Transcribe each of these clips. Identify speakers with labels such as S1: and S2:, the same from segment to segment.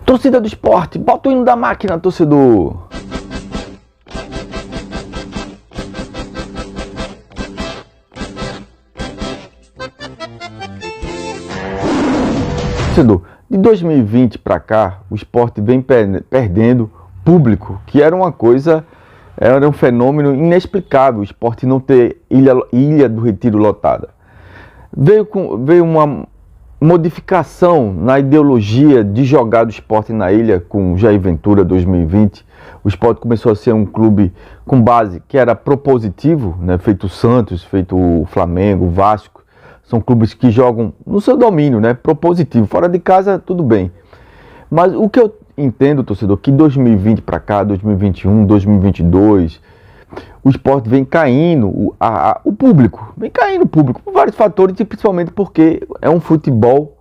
S1: Torcida do Sport, bota o hino da máquina, torcedor. Torcedor, de 2020 para cá, o Sport vem perdendo público, que era uma coisa, era um fenômeno inexplicável, o Sport não ter Ilha do Retiro lotada. Veio uma modificação na ideologia de jogar do Sport na ilha com Jair Ventura 2020. O Sport começou a ser um clube com base que era propositivo, né? Feito o Santos, feito o Flamengo, o Vasco. São clubes que jogam no seu domínio, né? Propositivo. Fora de casa, tudo bem. Mas o que eu entendo, torcedor, que 2020 para cá, 2021, 2022, o Sport vem caindo, o público, vem caindo o público, por vários fatores, e principalmente porque é um futebol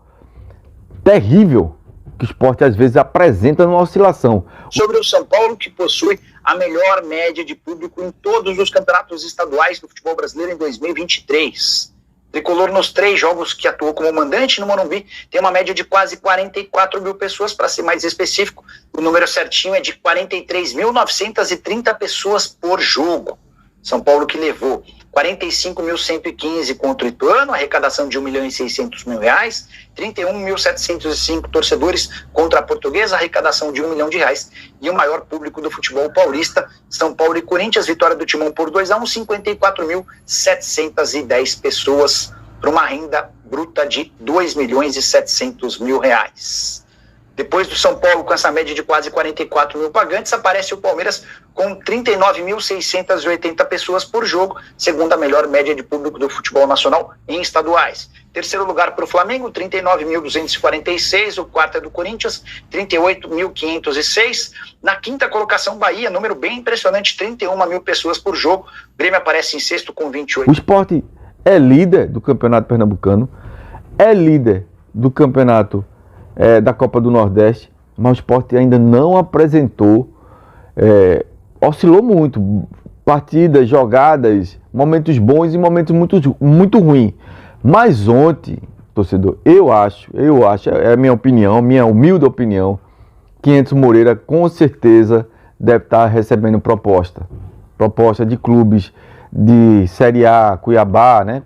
S1: terrível que o Sport às vezes apresenta numa oscilação.
S2: Sobre o São Paulo, que possui a melhor média de público em todos os campeonatos estaduais do futebol brasileiro em 2023. Tricolor, nos 3 jogos que atuou como mandante no Morumbi, tem uma média de quase 44 mil pessoas, para ser mais específico. O número certinho é de 43.930 pessoas por jogo. São Paulo que levou 45.115 contra o Ituano, arrecadação de R$1.600.000, 31.705 torcedores contra a Portuguesa, arrecadação de R$1 milhão, e o maior público do futebol paulista, São Paulo e Corinthians, vitória do Timão por 2-1, 54.710 pessoas, para uma renda bruta de R$2.700.000. Depois do São Paulo, com essa média de quase 44 mil pagantes, aparece o Palmeiras com 39.680 pessoas por jogo, segunda melhor média de público do futebol nacional em estaduais. Terceiro lugar para o Flamengo, 39.246, o quarto é do Corinthians, 38.506. Na quinta colocação, Bahia, número bem impressionante, 31 mil pessoas por jogo. O Grêmio aparece em sexto com 28.
S1: O Sport é líder do Campeonato Pernambucano, é líder do Campeonato da Copa do Nordeste, mas o Sport ainda não apresentou, oscilou muito, partidas, jogadas, momentos bons e momentos muito ruins. Mas ontem, torcedor, eu acho, é a minha opinião, minha humilde opinião, que Enzo Moreira com certeza deve estar recebendo proposta de clubes de Série A, Cuiabá, né?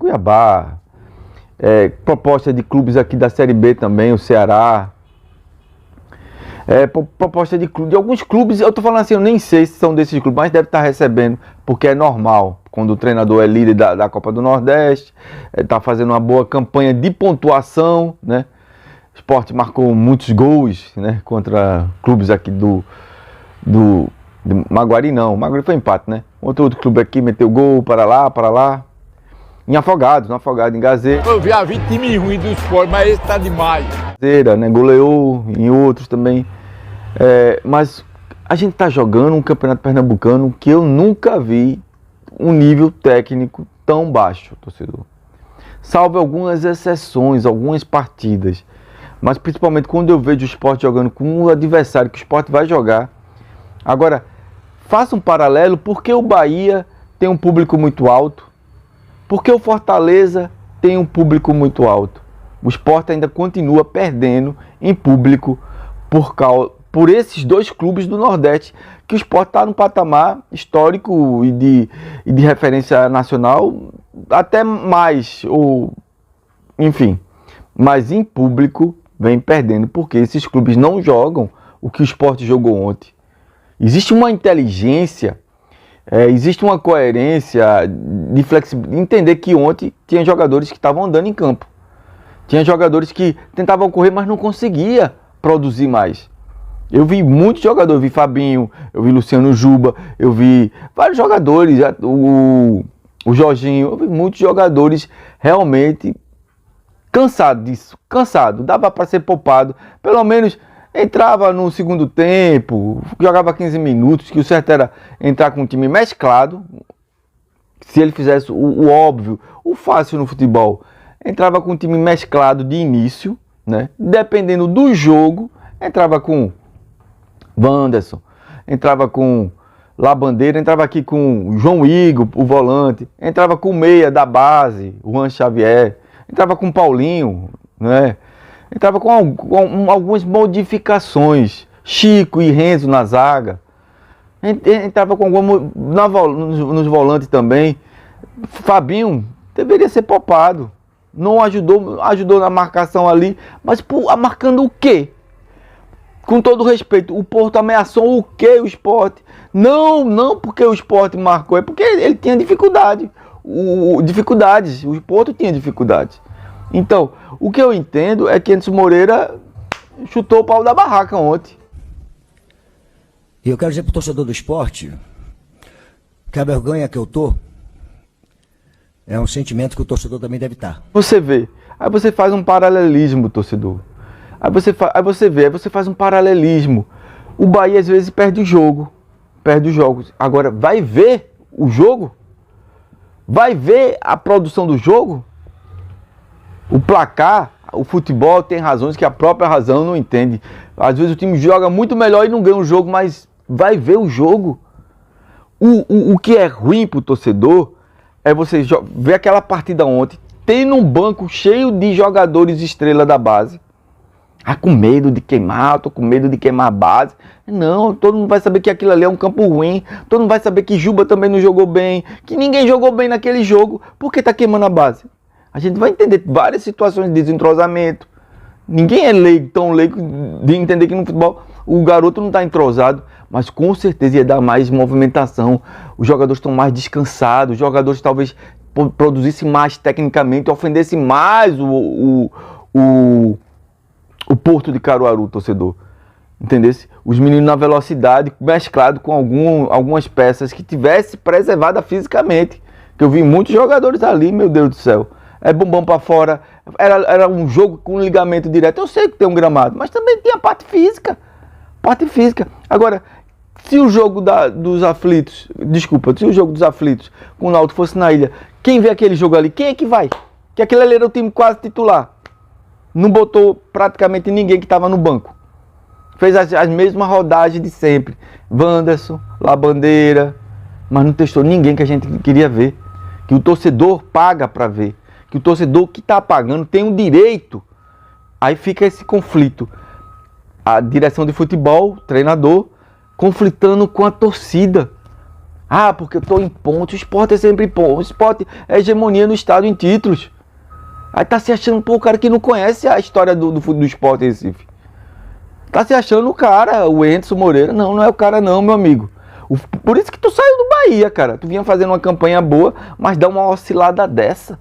S1: Proposta de clubes aqui da Série B também, o Ceará. Proposta de alguns clubes, eu tô falando assim, eu nem sei se são desses clubes, mas deve estar recebendo, porque é normal, quando o treinador é líder da Copa do Nordeste, está fazendo uma boa campanha de pontuação, né? O Sport marcou muitos gols, né? Contra clubes aqui do Maguari não, Maguari foi empate, né? Outro clube aqui meteu gol para lá. Em Afogados, em Gazeta.
S3: Eu já vi time ruim do Sport, mas esse tá demais.
S1: Né? Goleou em outros também. Mas a gente tá jogando um campeonato pernambucano que eu nunca vi um nível técnico tão baixo, torcedor. Salvo algumas exceções, algumas partidas. Mas principalmente quando eu vejo o Sport jogando com o adversário que o Sport vai jogar. Agora, faça um paralelo, porque o Bahia tem um público muito alto. Porque o Fortaleza tem um público muito alto. O Sport ainda continua perdendo em público por esses 2 clubes do Nordeste, que o Sport está num patamar histórico e de referência nacional, até mais, enfim. Mas em público vem perdendo, porque esses clubes não jogam o que o Sport jogou ontem. Existe uma inteligência, existe uma coerência de flexibilidade, entender que ontem tinha jogadores que estavam andando em campo. Tinha jogadores que tentavam correr, mas não conseguia produzir mais. Eu vi muitos jogadores, eu vi Fabinho, eu vi Luciano Juba, eu vi vários jogadores, o Jorginho, eu vi muitos jogadores realmente cansados disso, dava para ser poupado, pelo menos entrava no segundo tempo, jogava 15 minutos, que o certo era entrar com um time mesclado, se ele fizesse o óbvio, o fácil no futebol, entrava com um time mesclado de início, né? Dependendo do jogo, entrava com Wanderson, entrava com Labandeira, entrava aqui com João Igor, o volante, entrava com o meia da base, o Juan Xavier, entrava com Paulinho, né? Entrava com algumas modificações. Chico e Renzo na zaga. Entrava com alguma nos volantes também. Fabinho deveria ser poupado. Não ajudou na marcação ali. Mas marcando o quê? Com todo respeito, o Porto ameaçou o quê? O Sport? Não porque o Sport marcou, é porque ele tinha dificuldade. Dificuldades. O Porto tinha dificuldades. Então, o que eu entendo é que Anderson Moreira chutou o pau da barraca ontem.
S4: E eu quero dizer pro torcedor do Sport que a vergonha que eu tô é um sentimento que o torcedor também deve estar.
S1: Você vê, aí você faz um paralelismo, torcedor. Aí você faz um paralelismo. O Bahia às vezes perde o jogo, perde os jogos. Agora, vai ver o jogo? Vai ver a produção do jogo? O placar, o futebol tem razões que a própria razão não entende. Às vezes o time joga muito melhor e não ganha o jogo, mas vai ver o jogo. O que é ruim pro torcedor é você ver aquela partida ontem, tendo um banco cheio de jogadores estrela da base. Com medo de queimar, tô com medo de queimar a base. Não, todo mundo vai saber que aquilo ali é um campo ruim. Todo mundo vai saber que Juba também não jogou bem, que ninguém jogou bem naquele jogo. Por que tá queimando a base? A gente vai entender várias situações de desentrosamento. Ninguém é tão leigo de entender que no futebol o garoto não está entrosado, mas com certeza ia dar mais movimentação. Os jogadores estão mais descansados, os jogadores talvez produzissem mais tecnicamente, ofendessem mais o Porto de Caruaru, torcedor. Entendesse? Os meninos na velocidade, mesclado com algumas peças que tivesse preservada fisicamente. Que eu vi muitos jogadores ali, meu Deus do céu. É bombom para fora, era um jogo com ligamento direto. Eu sei que tem um gramado, mas também tem a parte física. Agora, se o jogo dos aflitos, se o jogo dos aflitos com o Náutico fosse na ilha, quem vê aquele jogo ali, quem é que vai? Que aquele ali era o time quase titular. Não botou praticamente ninguém que estava no banco. Fez as mesmas rodagens de sempre. Wanderson, Labandeira, mas não testou ninguém que a gente queria ver. Que o torcedor paga para ver. Que o torcedor que está pagando tem um direito. Aí fica esse conflito. A direção de futebol, o treinador, conflitando com a torcida. Porque eu estou em pontos. O Sport é sempre em pontos. O Sport é hegemonia no estado em títulos. Aí tá se achando, o cara que não conhece a história do Sport Recife. Tá se achando o cara, o Anderson Moreira. Não é o cara não, meu amigo. Por isso que tu saiu do Bahia, cara. Tu vinha fazendo uma campanha boa, mas dá uma oscilada dessa.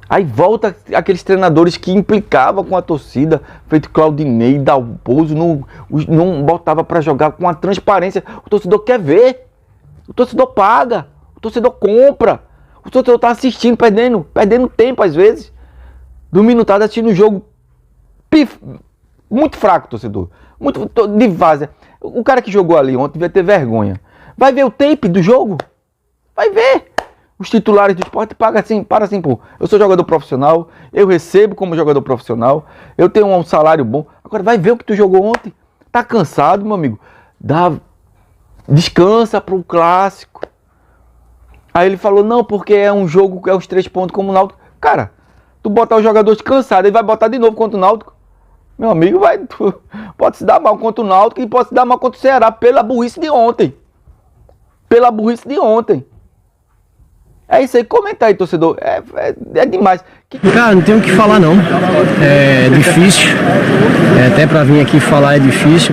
S1: Aí volta aqueles treinadores que implicavam com a torcida, feito Claudinei, Dalpozo, não botava pra jogar com a transparência. O torcedor quer ver. O torcedor paga. O torcedor compra. O torcedor tá assistindo, perdendo tempo às vezes. Dominado assistindo um jogo muito fraco, torcedor. Muito de várzea. O cara que jogou ali ontem devia ter vergonha. Vai ver o tape do jogo? Vai ver. Os titulares do Sport pagam assim, pô. Eu sou jogador profissional, eu recebo como jogador profissional, eu tenho um salário bom. Agora vai ver o que tu jogou ontem. Tá cansado, meu amigo? Descansa pro clássico. Aí ele falou, não, porque é um jogo, é os 3 pontos como o Náutico. Cara, tu botar os jogadores cansados, ele vai botar de novo contra o Náutico. Meu amigo, pode se dar mal contra o Náutico e pode se dar mal contra o Ceará pela burrice de ontem. É isso aí, comenta aí, torcedor. É demais.
S5: Cara, não tenho o que falar não. É difícil. Até pra vir aqui falar é difícil.